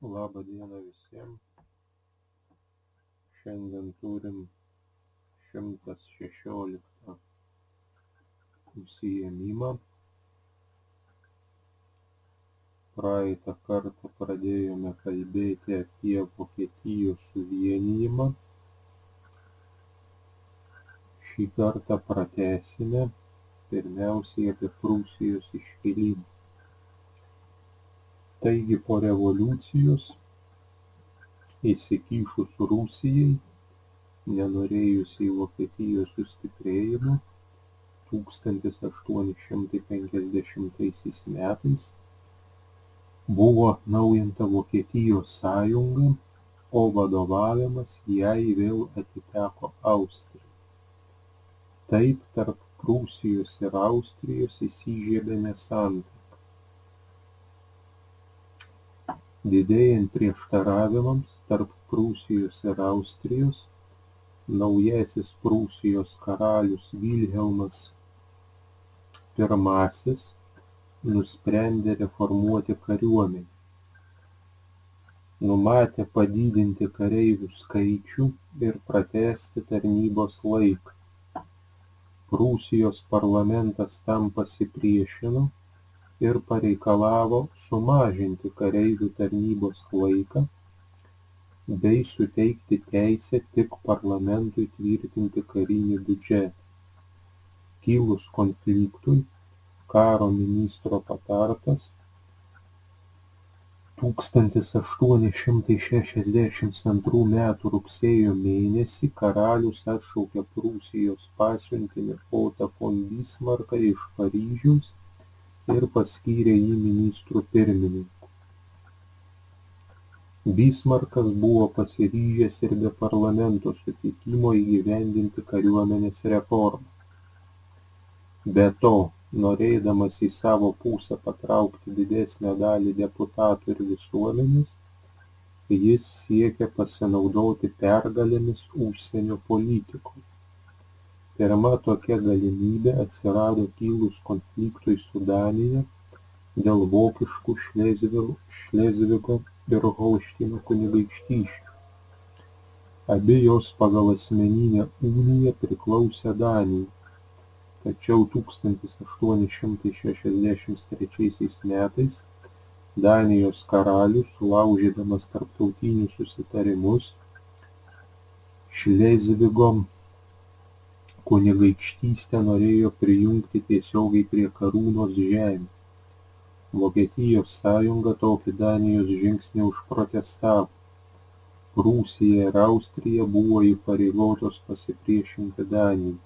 Labą dieną visiems. Šiandien turim 116 užsiėmimą. Praeitą kartą pradėjome kalbėti apie Vokietijos suvienijimą. Šį kartą pratęsime pirmiausiai apie Prūsijos iškilimą. Taigi po revoliucijos įsikišus Rusijai, nenorėjusiai Vokietijos sustiprėjimo, 1850 metais buvo atnaujinta Vokietijos sąjunga, o vadovavimas jai vėl atiteko Austrijai. Taip tarp Prūsijos ir Austrijos įsižiebė nesantaika. Didėjant prieštaravimams tarp Prūsijos ir Austrijos, naujasis Prūsijos karalius Vilhelmas I nusprendė reformuoti kariuomenę. Numatė padidinti kareivių skaičių ir pratęsti tarnybos laiką. Prūsijos parlamentas tam pasipriešino ir pareikalavo sumažinti kareivių tarnybos laiką bei suteikti teisę tik parlamentui tvirtinti karinį biudžetą. Kilus konfliktui, karo ministro patartas 1862 m. rugsėjo mėnesį karalius atšaukė Prūsijos pasiuntinį Otą von Bismarcką iš Paryžiaus ir paskyrė jį ministru pirmininku. Bismarckas buvo pasiryžęs ir be parlamento sutikimo įgyvendinti kariuomenės reformą. Be to, norėdamas į savo pusę patraukti didesnę dalį deputatų ir visuomenės, jis siekė pasinaudoti pergalėmis užsienio politikoje. Pirma tokia galimybė atsirado kilus konfliktui su Danija dėl vokiškų Šlezvigo ir Holšteino kunigaikštysčių. Abi jos pagal asmeninę uniją priklausė Danijai, tačiau 1863 metais Danijos karalius, laužydamas tarptautinius susitarimus, Šlezvigo kunigaikštystę norėjo prijungti tiesiogiai prie karūnos žemių. Vokietijos sąjunga tokį Danijos žingsnį užprotestavo. Prūsija ir Austrija buvo įpareigotos pasipriešinti Danijai.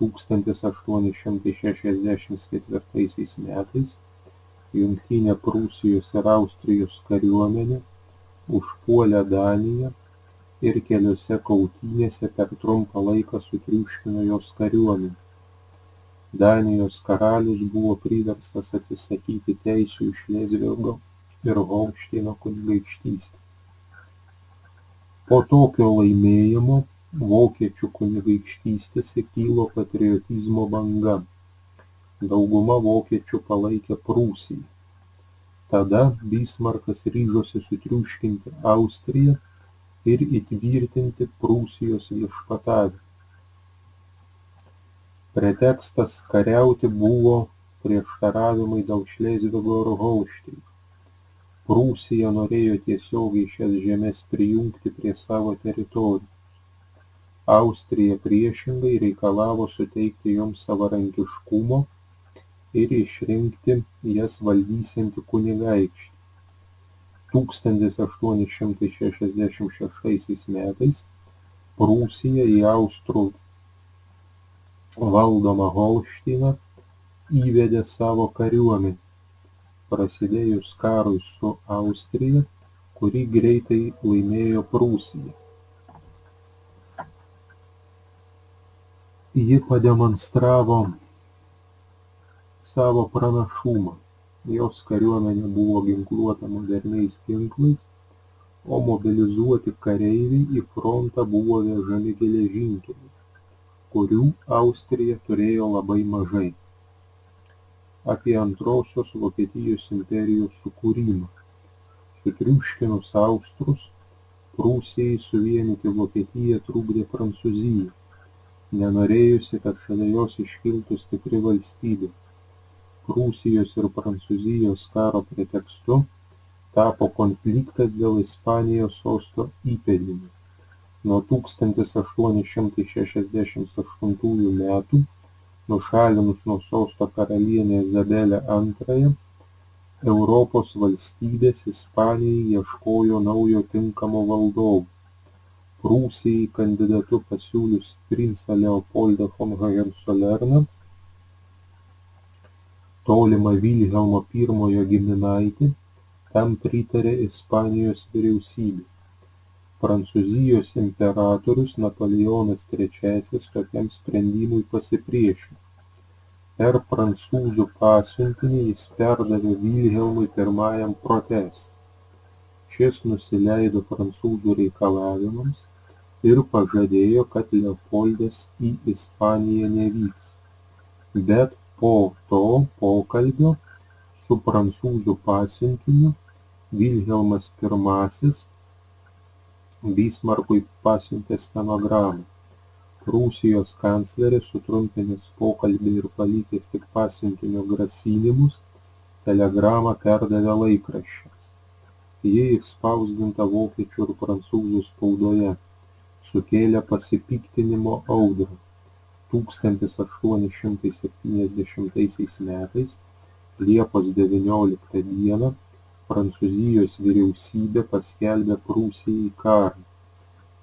1864 metais jungtinė Prūsijos ir Austrijos kariuomenė užpuolė Daniją ir keliose kautynėse per trumpą laiką sutriuškino jos kariuomenę. Danijos karalius buvo priverstas atsisakyti teisių į Šlezvigo ir Holšteino kunigaikštystes. Po tokio laimėjimo vokiečių kunigaikštystėse kilo patriotizmo banga. Dauguma vokiečių palaikė Prūsiją. Tada Bismarckas ryžosi sutriuškinti Austriją ir įtvirtinti Prūsijos viešpatavimą. Pretekstas kariauti buvo prieštaravimai dėl Šlezvigo ir Holšteino. Prūsija norėjo tiesiogiai šias žemes prijungti prie savo teritorijos. Austrija priešingai reikalavo suteikti joms savarankiškumo ir išrinkti jas valdysiantį kunigaikštį. 1866 metais Prūsija į austrų valdomą Holšteiną įvedė savo kariuomenę, prasidėjus karui su Austrija, kurį greitai laimėjo Prūsija. Ji pademonstravo savo pranašumą. Jos kariuomenė buvo ginkluota moderniais ginklais, o mobilizuoti kareiviai į frontą buvo vežami geležinkeliais, kurių Austrija turėjo labai mažai. Apie Antrosios Vokietijos imperijos sukūrimą. Sutriuškinus austrus, Prūsijai suvienyti Vokietiją trukdė Prancūzija, nenorėjusi, kad šalia jos iškiltų stipri valstybė. Prūsijos ir Prancūzijos karo pretekstu tapo konfliktas dėl Ispanijos sosto įpėdinių. Nuo 1868 metų, nušalinus nuo sosto karalienę Izabelę II, Europos valstybės Ispanijai ieškojo naujo tinkamo valdovo. Prūsijai kandidatu pasiūlius princą Leopoldą von Hohenzollern, tolimą Vilhelmo I giminaitį, tam pritarė Ispanijos vyriausybė. Prancūzijos imperatorius Napoleonas III tokiam sprendimui pasipriešino. Per prancūzų pasiuntinį jis perdavė Vilhelmui I protestą. Šis nusileido prancūzų reikalavimams ir pažadėjo, kad Leopoldas į Ispaniją nevyks. Bet po to pokalbio su prancūzų pasiuntiniu Vilhelmas I Bismarkui pasiuntė stenogramą. Prūsijos kancleris, sutrumpinęs pokalbį ir palikęs tik pasiuntinio grasinimus, telegramą perdavė laikraščiams. Ji išspausdinta vokiečių ir prancūzų spaudoje, sukėlė pasipiktinimo audrą. 1870 metais, Liepos 19 dieną, Prancūzijos vyriausybė paskelbė Prūsijai karą.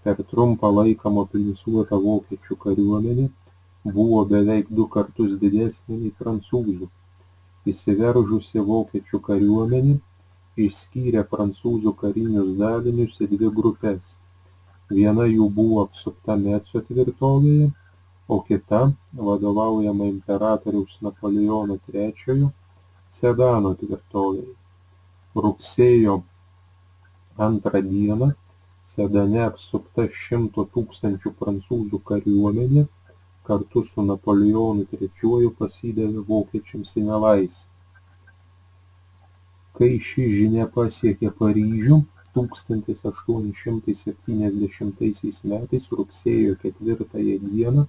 Per trumpą laiką mobilizuota vokiečių kariuomenė buvo beveik 2 kartus didesnė nei prancūzų. Įsiveržusi vokiečių kariuomenė išskyrė prancūzų karinius dalinius į 2 grupes. Viena jų buvo apsupta Metso tvirtovėje, o kita, vadovaujama imperatoriaus Napoleono III, Sedano tvirtovėje. Rugsėjo 2 dieną Sedane apsupta 100 000 prancūzų kariuomenė kartu su Napoleonu III pasidavė vokiečiams į nelaisvę. Kai ši žinia pasiekė Paryžių 1870 metais rugsėjo 4 dieną,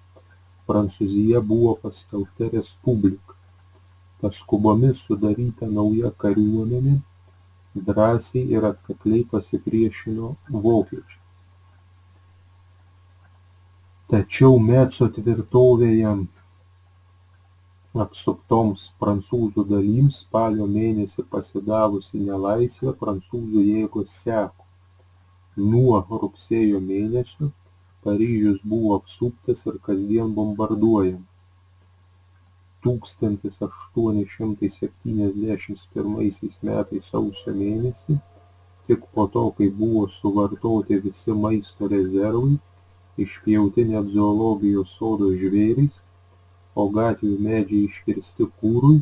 Prancūzija buvo paskelbta respublika. Paskubomis sudaryta nauja kariuomenė drąsiai ir atkakliai pasipriešino vokiečiams. Tačiau Metso tvirtovėje apsuptoms prancūzų dalims spalio mėnesį pasidavusi nelaisvę prancūzų jėgos seko. Nuo rugsėjo mėnesio Paryžius buvo apsuptas ir kasdien bombarduojamas. 1871 metais sausio mėnesį, tik po to, kai buvo suvartoti visi maisto rezervai, išpjauti net zoologijos sodo žvėrys, o gatvių medžiai iškirsti kūrui,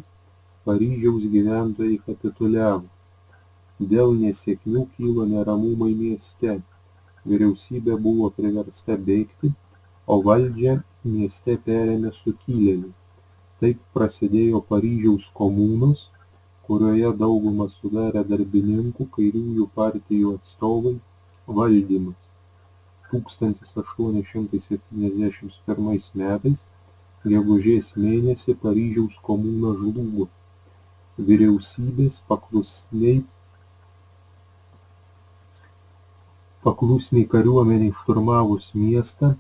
Paryžiaus gyventojai kapituliavo. Dėl nesėkmių kilo neramumai mieste, vyriausybė buvo priversta bėgti, o valdžią mieste perėmė sukilėliai. Taip prasidėjo Paryžiaus komunos, kurioje daugumą sudarė darbininkų kairiųjų partijų atstovai, valdymas. 1871 metais, gegužės mėnesį, Paryžiaus komuna žlugo. Vyriausybės paklusniai kariuomeniai šturmavus miestą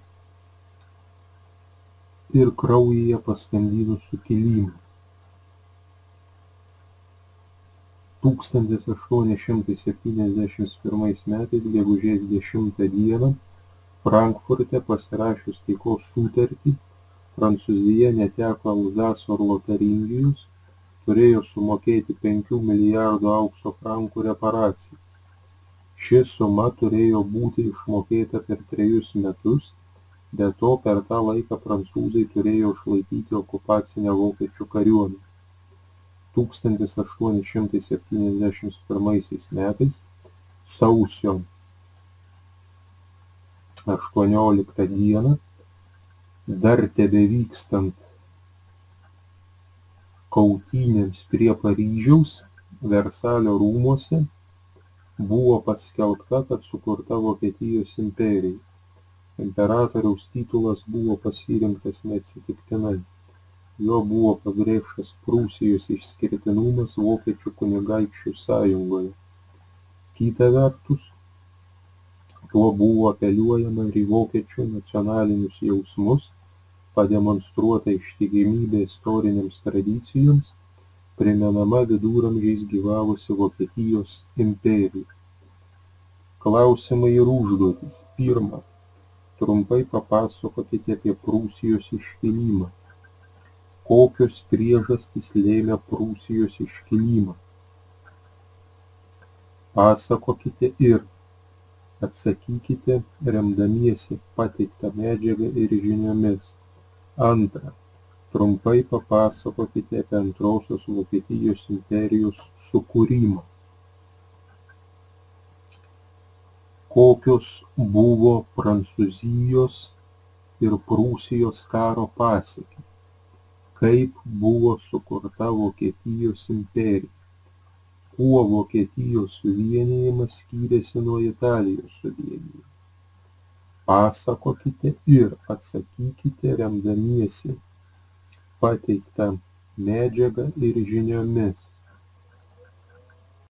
ir kraujyje paskandinus sukilimą. 1871 metais, gegužės 10 dieną, Frankfurte pasirašius taikos sutartį, Prancūzija neteko Alzaso ir Lotaringijos, turėjo sumokėti 5 milijardų aukso frankų reparacijas. Ši suma turėjo būti išmokėta per 3 metus, be to per tą laiką prancūzai turėjo išlaikyti okupacinę vokiečių kariuomenę. 1871 metais, sausio 18 dieną, dar tebevykstant kautynėms prie Paryžiaus, Versalio rūmuose, Buvo paskelbta, kad sukurta Vokietijos imperija. Imperatoriaus titulas buvo pasirinktas neatsitiktinai. Juo buvo pabrėžtas Prūsijos išskirtinumas vokiečių kunigaikščių sąjungoje. Kita vertus, tuo buvo apeliuojama ir į vokiečių nacionalinius jausmus, pademonstruota ištikimybė istorinėms tradicijoms, primenama viduramžiais gyvavusi Vokietijos imperija. Klausimai ir užduotys. 1. Trumpai papasakokite apie Prūsijos iškilimą. Kokios priežastys lėmė Prūsijos iškilimą? Pasakokite ir atsakykite remdamiesi pateiktą medžiagą ir žiniomis. 2. Trumpai papasakokite apie Antrosios Vokietijos imperijos sukūrimą. Kokios buvo Prancūzijos ir Prūsijos karo pasekmės? Kaip buvo sukurta Vokietijos imperija? Kuo Vokietijos suvienijimas skyrėsi nuo Italijos suvienijimo? Pasakokite ir atsakykite remdamiesi pateiktą medžiagą ir žiniomis.